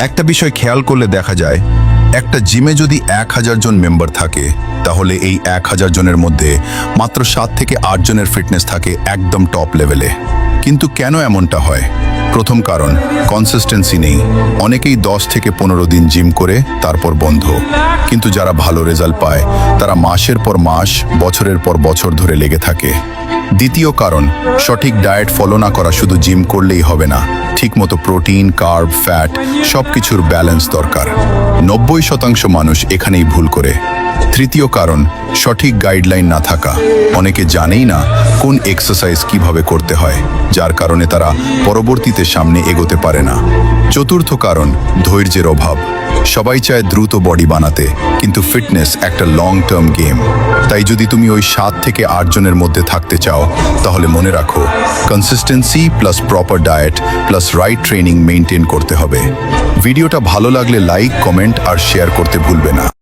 একটা বিষয় খেয়াল করলে দেখা যায়, একটা জিমে যদি 1000 জন মেম্বার থাকে, তাহলে এই 1000 জনের মধ্যে মাত্র 7 থেকে 8 জনের ফিটনেস থাকে একদম টপ লেভেলে। কিন্তু কেন এমনটা হয়? প্রথম কারণ, কনসিস্টেন্সি নেই। অনেকেই 10 থেকে 15 দিন জিম করে তারপর বন্ধ। কিন্তু যারা ভালো রেজাল্ট পায়, তারা মাসের পর মাস, বছরের পর বছর ধরে লেগে থাকে। দ্বিতীয় কারণ, সঠিক ডায়েট ফলো না করা। শুধু জিম করলেই হবে না, ঠিকমতো প্রোটিন, কার্ব, ফ্যাট সবকিছুর ব্যালেন্স দরকার। 90% মানুষ এখানেই ভুল করে। তৃতীয় কারণ, সঠিক গাইডলাইন না থাকা। অনেকে জানেই না কোন এক্সারসাইজ কিভাবে করতে হয়, যার কারণে তারা পরবর্তীতে সামনে এগোতে পারে না। চতুর্থ কারণ, ধৈর্যের অভাব। সবাই চায় দ্রুত বডি বানাতে, কিন্তু ফিটনেস একটা লং টার্ম গেম। তাই যদি তুমি ওই 7 থেকে 8 জনের মধ্যে থাকতে চাও, তাহলে মনে রাখো, consistency plus proper diet plus right training maintain করতে হবে। ভিডিওটা ভালো লাগলে লাইক, কমেন্ট আর শেয়ার করতে ভুলবে না।